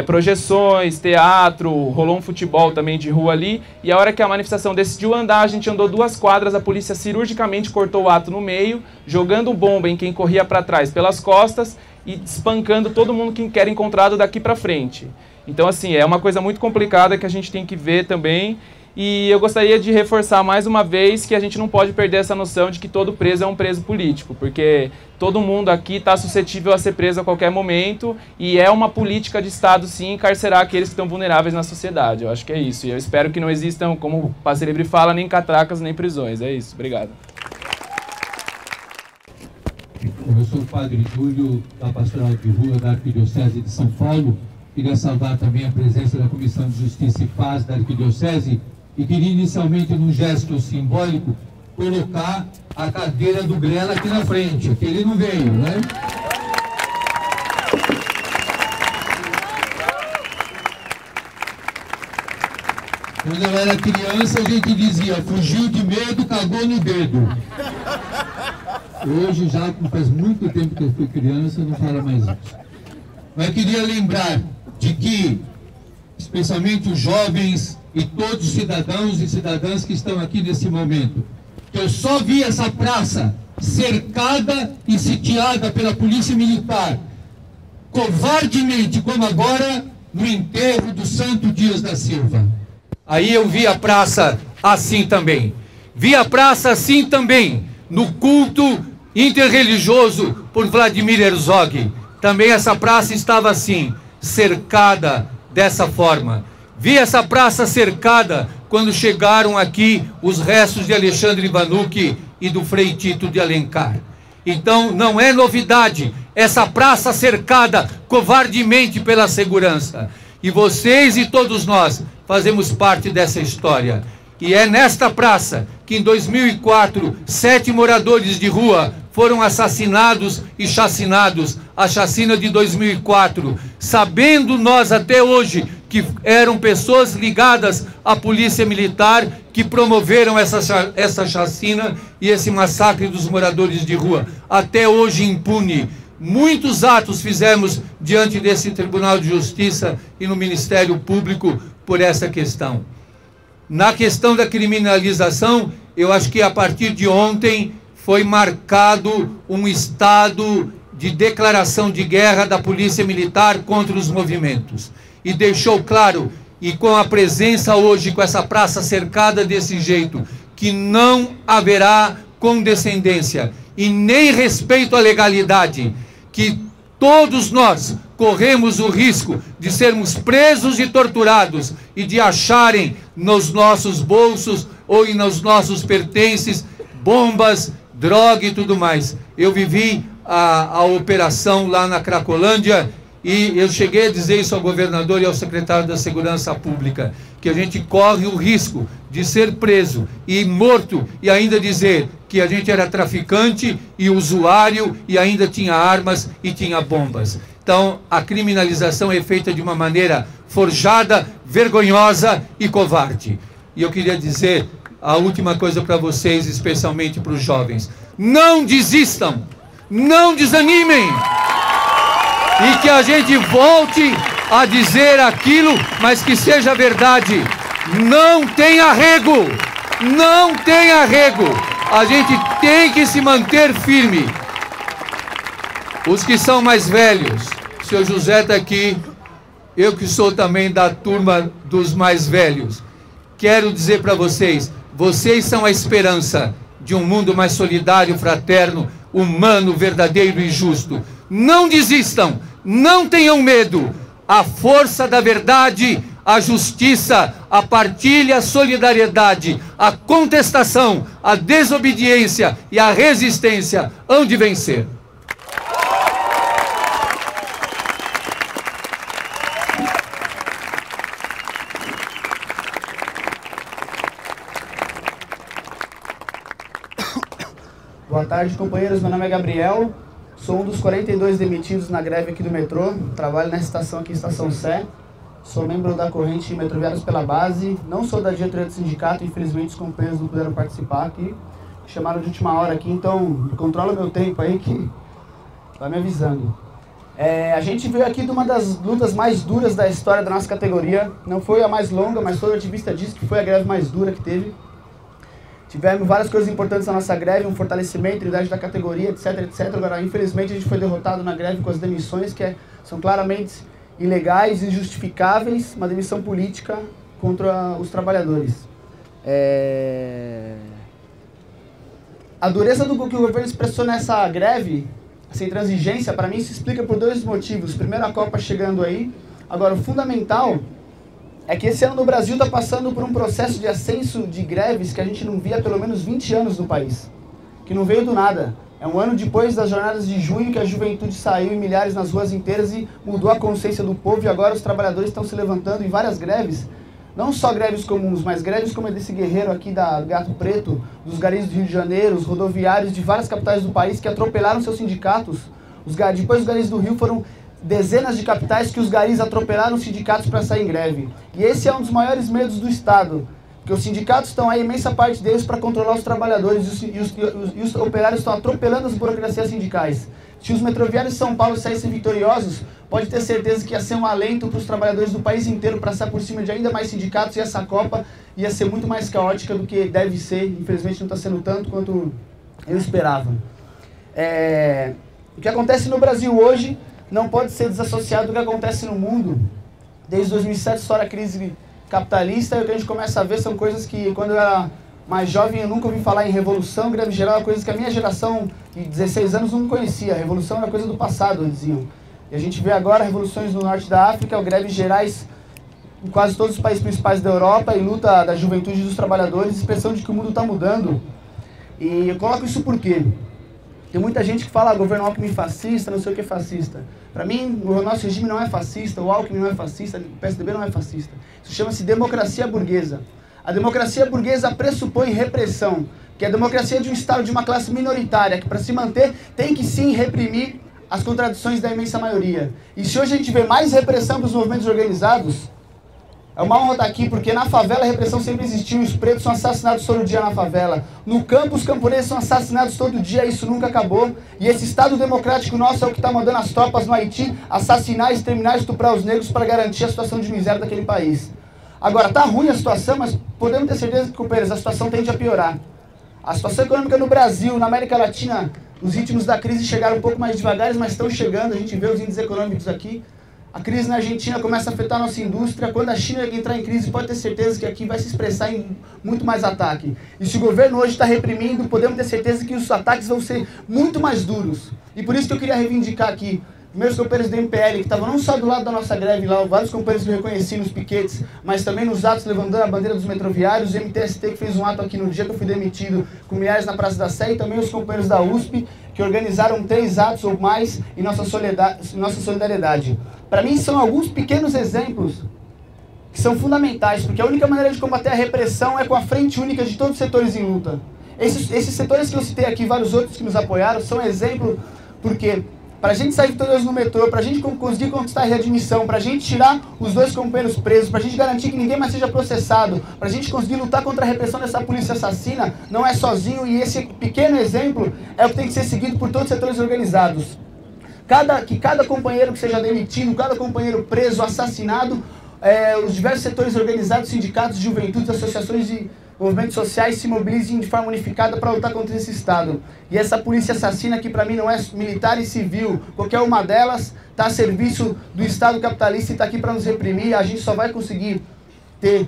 G: projeções, teatro, rolou um futebol também de rua ali, e a hora que a manifestação decidiu andar, a gente andou 2 quadras, a polícia cirurgicamente cortou o ato no meio, jogando bomba em quem corria para trás pelas costas e espancando todo mundo que quer encontrado daqui para frente. Então, assim, é uma coisa muito complicada que a gente tem que ver também. E eu gostaria de reforçar mais uma vez que a gente não pode perder essa noção de que todo preso é um preso político, porque todo mundo aqui está suscetível a ser preso a qualquer momento e é uma política de Estado, sim, encarcerar aqueles que estão vulneráveis na sociedade. Eu acho que é isso. E eu espero que não existam, como o Passe Livre fala, nem catracas, nem prisões. É isso. Obrigado.
H: Eu sou o Padre Júlio, da Pastoral de Rua da Arquidiocese de São Paulo. Queria saudar também a presença da Comissão de Justiça e Paz da Arquidiocese. E queria inicialmente, num gesto simbólico, colocar a cadeira do Grela aqui na frente, que ele não veio, né? Quando eu era criança, a gente dizia, fugiu de medo, cagou no dedo. Hoje, já faz muito tempo que eu fui criança, não fala mais isso. Mas eu queria lembrar de que, especialmente os jovens e todos os cidadãos e cidadãs que estão aqui nesse momento, que eu só vi essa praça cercada e sitiada pela polícia militar, covardemente, como agora no enterro do Santo Dias da Silva. Aí eu vi a praça assim também. Vi a praça assim também no culto interreligioso por Vladimir Herzog. Também essa praça estava assim, cercada dessa forma. Vi essa praça cercada quando chegaram aqui os restos de Alexandre Vanucchi e do Frei Tito de Alencar. Então não é novidade essa praça cercada covardemente pela segurança. E vocês e todos nós fazemos parte dessa história. E é nesta praça que em 2004, 7 moradores de rua foram assassinados e chacinados. A chacina de 2004, sabendo nós até hoje que eram pessoas ligadas à polícia militar que promoveram essa chacina e esse massacre dos moradores de rua. Até hoje impune. Muitos atos fizemos diante desse Tribunal de Justiça e no Ministério Público por essa questão. Na questão da criminalização, eu acho que a partir de ontem foi marcado um estado de declaração de guerra da Polícia Militar contra os movimentos. E deixou claro, e com a presença hoje, com essa praça cercada desse jeito, que não haverá condescendência e nem respeito à legalidade, que todos nós corremos o risco de sermos presos e torturados e de acharem nos nossos bolsos ou nos nossos pertences bombas, droga e tudo mais. Eu vivi a operação lá na Cracolândia e eu cheguei a dizer isso ao governador e ao secretário da Segurança Pública, que a gente corre o risco de ser preso e morto e ainda dizer que a gente era traficante e usuário e ainda tinha armas e tinha bombas. Então, a criminalização é feita de uma maneira forjada, vergonhosa e covarde. E eu queria dizer a última coisa para vocês, especialmente para os jovens. Não desistam, não desanimem. E que a gente volte a dizer aquilo, mas que seja verdade. Não tem arrego, não tem arrego. A gente tem que se manter firme. Os que são mais velhos, o senhor José está aqui, eu que sou também da turma dos mais velhos, quero dizer para vocês, vocês são a esperança de um mundo mais solidário, fraterno, humano, verdadeiro e justo. Não desistam, não tenham medo,
I: a força da verdade, a justiça, a partilha, a solidariedade, a contestação, a desobediência e a resistência hão de vencer.
J: Boa tarde, companheiros. Meu nome é Gabriel. Sou um dos 42 demitidos na greve aqui do metrô. Trabalho nessa estação aqui, Estação Sé. Sou membro da corrente Metroviários pela Base. Não sou da diretoria do sindicato, infelizmente os companheiros não puderam participar aqui. Chamaram de última hora aqui, então controla o meu tempo aí que vai me avisando. A gente veio aqui de uma das lutas mais duras da história da nossa categoria. Não foi a mais longa, mas todo ativista disse que foi a greve mais dura que teve. Tivemos várias coisas importantes na nossa greve, um fortalecimento, unidade da categoria, etc, etc. Agora, infelizmente, a gente foi derrotado na greve com as demissões, que são claramente ilegais, injustificáveis, uma demissão política contra os trabalhadores. A dureza do que o governo expressou nessa greve, essa intransigência, para mim se explica por dois motivos. Primeiro, a Copa chegando aí. Agora, o fundamental é que esse ano no Brasil está passando por um processo de ascenso de greves que a gente não via há pelo menos 20 anos no país. Que não veio do nada. É um ano depois das jornadas de junho que a juventude saiu em milhares nas ruas inteiras e mudou a consciência do povo, e agora os trabalhadores estão se levantando em várias greves. Não só greves comuns, mas greves como a desse guerreiro aqui da Gato Preto, dos garis do Rio de Janeiro, os rodoviários de várias capitais do país que atropelaram seus sindicatos. Depois os garis do Rio foram dezenas de capitais que os garis atropelaram os sindicatos para sair em greve. E esse é um dos maiores medos do Estado, porque os sindicatos estão aí, imensa parte deles, para controlar os trabalhadores, e os operários estão atropelando as burocracias sindicais. Se os metroviários de São Paulo saíssem vitoriosos, pode ter certeza que ia ser um alento para os trabalhadores do país inteiro passar por cima de ainda mais sindicatos, e essa Copa ia ser muito mais caótica do que deve ser. Infelizmente não está sendo tanto quanto eu esperava. O que acontece no Brasil hoje não pode ser desassociado do que acontece no mundo. Desde 2007 estoura a crise capitalista, e o que a gente começa a ver são coisas que, quando eu era mais jovem, eu nunca ouvi falar em revolução, greve geral, coisas que a minha geração de 16 anos não conhecia. A revolução era coisa do passado, eles diziam. E a gente vê agora revoluções no norte da África, greves gerais em quase todos os países principais da Europa, e luta da juventude e dos trabalhadores, expressão de que o mundo está mudando. E eu coloco isso por quê? Tem muita gente que fala, governo Alckmin fascista, não sei o que é fascista. Para mim, o nosso regime não é fascista, o Alckmin não é fascista, o PSDB não é fascista. Isso chama-se democracia burguesa. A democracia burguesa pressupõe repressão, que é a democracia de um Estado, de uma classe minoritária, que para se manter tem que sim reprimir as contradições da imensa maioria. E se hoje a gente vê mais repressão para os movimentos organizados, é uma honra estar aqui, porque na favela a repressão sempre existiu, os pretos são assassinados todo dia na favela. No campo, os camponeses são assassinados todo dia, isso nunca acabou. E esse Estado democrático nosso é o que está mandando as tropas no Haiti assassinar, exterminar, estuprar os negros para garantir a situação de miséria daquele país. Agora, está ruim a situação, mas podemos ter certeza que, companheiros, a situação tende a piorar. A situação econômica no Brasil, na América Latina, os ritmos da crise chegaram um pouco mais devagares, mas estão chegando, a gente vê os índices econômicos aqui. A crise na Argentina começa a afetar a nossa indústria. Quando a China entrar em crise, pode ter certeza que aqui vai se expressar em muito mais ataque. E se o governo hoje está reprimindo, podemos ter certeza que os ataques vão ser muito mais duros. E por isso que eu queria reivindicar aqui meus companheiros do MPL, que estavam não só do lado da nossa greve lá, vários companheiros que eu reconheci nos piquetes, mas também nos atos levantando a bandeira dos metroviários, o MTST que fez um ato aqui no dia que eu fui demitido, com milhares na Praça da Sé, e também os companheiros da USP, que organizaram 3 atos ou mais em nossa solidariedade. Para mim, são alguns pequenos exemplos que são fundamentais, porque a única maneira de combater a repressão é com a frente única de todos os setores em luta. Esses setores que eu citei aqui, vários outros que nos apoiaram, são exemplo, porque para a gente sair vitorioso no metrô, para a gente conseguir conquistar a readmissão, para a gente tirar os 2 companheiros presos, para a gente garantir que ninguém mais seja processado, para a gente conseguir lutar contra a repressão dessa polícia assassina, não é sozinho, e esse pequeno exemplo é o que tem que ser seguido por todos os setores organizados. Que cada companheiro que seja demitido, cada companheiro preso, assassinado, os diversos setores organizados, sindicatos, juventudes, associações de movimentos sociais se mobilizem de forma unificada para lutar contra esse Estado. E essa polícia assassina, que para mim não é militar e civil, qualquer uma delas está a serviço do Estado capitalista e está aqui para nos reprimir. A gente só vai conseguir ter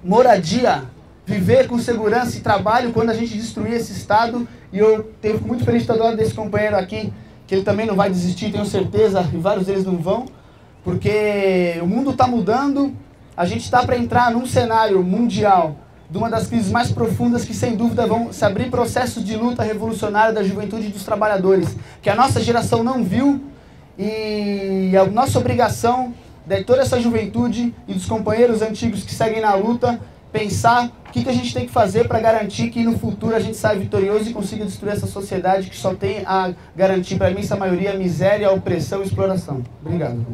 J: moradia, viver com segurança e trabalho quando a gente destruir esse Estado. E eu fico muito feliz de estar do lado desse companheiro aqui, que ele também não vai desistir, tenho certeza, e vários deles não vão. Porque o mundo está mudando, a gente está para entrar num cenário mundial de uma das crises mais profundas que, sem dúvida, vão se abrir processos de luta revolucionária da juventude e dos trabalhadores, que a nossa geração não viu, e a nossa obrigação de toda essa juventude e dos companheiros antigos que seguem na luta, pensar o que a gente tem que fazer para garantir que no futuro a gente saia vitorioso e consiga destruir essa sociedade que só tem a garantir para a imensa maioria a miséria, a opressão e a exploração. Obrigado.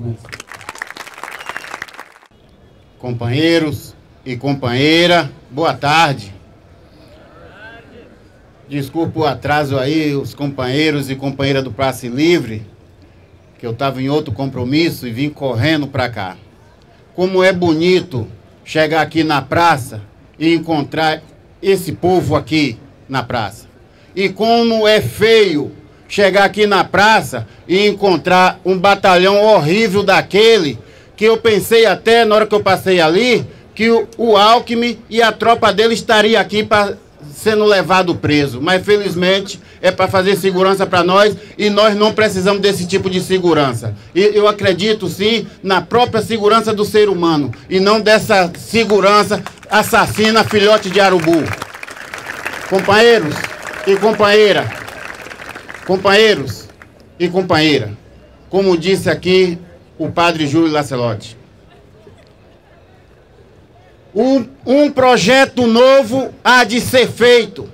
K: Companheiros e companheira, boa tarde. Desculpa o atraso aí, os companheiros e companheiras do Passe Livre, que eu estava em outro compromisso e vim correndo para cá. Como é bonito chegar aqui na praça e encontrar esse povo aqui na praça. E como é feio chegar aqui na praça e encontrar um batalhão horrível daquele que eu pensei até, na hora que eu passei ali, que o Alckmin e a tropa dele estaria aqui sendo levado preso. Mas, felizmente, é para fazer segurança para nós e nós não precisamos desse tipo de segurança. E eu acredito, sim, na própria segurança do ser humano e não dessa segurança assassina filhote de urubu. Companheiros e companheira, companheiros e companheira, como disse aqui o padre Júlio Lancelotti, um projeto novo há de ser feito.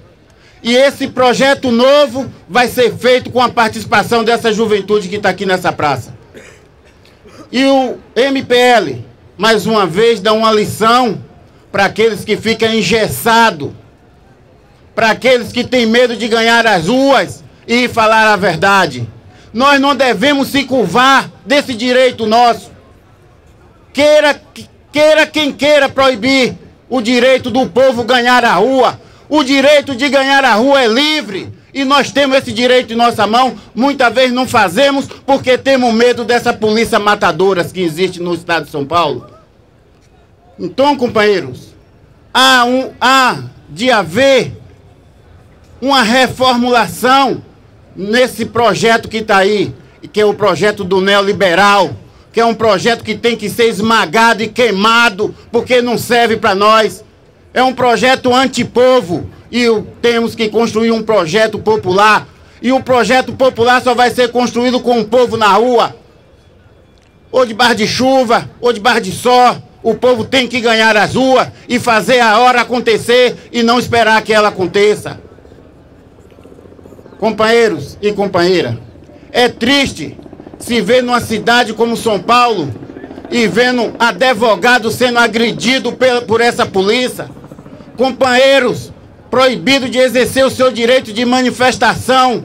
K: E esse projeto novo vai ser feito com a participação dessa juventude que está aqui nessa praça. E o MPL, mais uma vez, dá uma lição para aqueles que ficam engessados, para aqueles que têm medo de ganhar as ruas e falar a verdade. Nós não devemos se curvar desse direito nosso. Queira quem queira proibir o direito do povo ganhar a rua. O direito de ganhar a rua é livre. E nós temos esse direito em nossa mão. Muitas vezes não fazemos porque temos medo dessa polícia matadora que existe no estado de São Paulo. Então, companheiros, há de haver uma reformulação nesse projeto que está aí, que é o projeto do neoliberal, que é um projeto que tem que ser esmagado e queimado, porque não serve para nós. É um projeto antipovo e temos que construir um projeto popular. E o projeto popular só vai ser construído com o povo na rua. Ou debaixo de chuva, ou debaixo de sol. O povo tem que ganhar as ruas e fazer a hora acontecer e não esperar que ela aconteça. Companheiros e companheira, é triste se ver numa cidade como São Paulo e vendo advogado sendo agredido por essa polícia. Companheiros, proibido de exercer o seu direito de manifestação,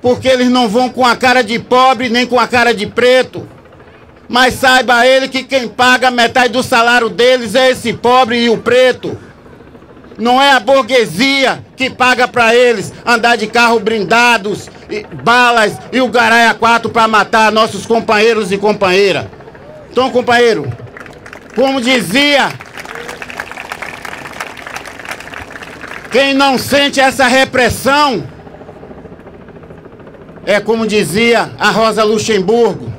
K: porque eles não vão com a cara de pobre nem com a cara de preto. Mas saiba ele que quem paga metade do salário deles é esse pobre e o preto. Não é a burguesia que paga para eles andar de carro blindados, balas e o Garaia 4 para matar nossos companheiros e companheiras. Então, companheiro, como dizia, quem não sente essa repressão é como dizia a Rosa Luxemburgo,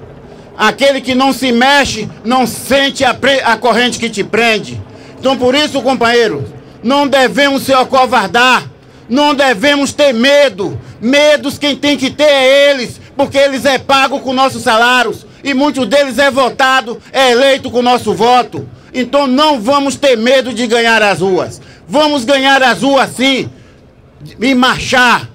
K: aquele que não se mexe não sente a corrente que te prende. Então, por isso, companheiro, não devemos se acovardar, não devemos ter medo. Medos quem tem que ter é eles, porque eles é pago com nossos salários e muitos deles é votado, é eleito com nosso voto. Então não vamos ter medo de ganhar as ruas. Vamos ganhar as ruas sim e marchar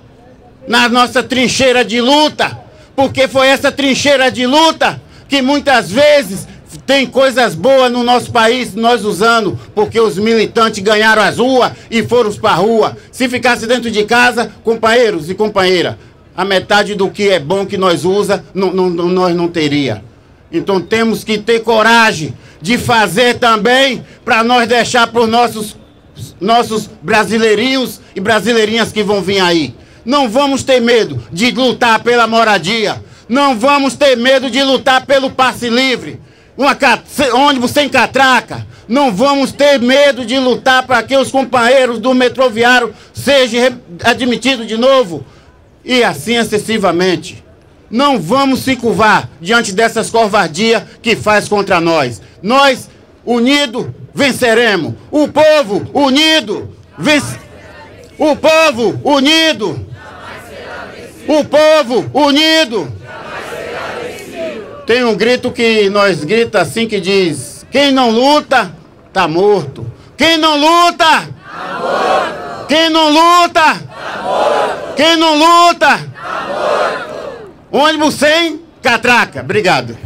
K: na nossa trincheira de luta, porque foi essa trincheira de luta que muitas vezes tem coisas boas no nosso país, nós usando, porque os militantes ganharam as ruas e foram para a rua. Se ficasse dentro de casa, companheiros e companheiras, a metade do que é bom que nós usa, nós não teria. Então temos que ter coragem de fazer também, para nós deixar para os nossos brasileirinhos e brasileirinhas que vão vir aí. Não vamos ter medo de lutar pela moradia, não vamos ter medo de lutar pelo passe livre, ônibus sem catraca. Não vamos ter medo de lutar para que os companheiros do metroviário sejam admitidos de novo. E assim excessivamente. não vamos se curvar diante dessas covardias que faz contra nós. Nós, unidos, venceremos. O povo unido, o povo unido. O povo unido. Tem um grito que nós grita assim que diz: quem não luta, tá morto. Quem não luta, tá morto. Quem não luta, tá morto. Quem não luta, tá morto. Ônibus sem catraca. Obrigado.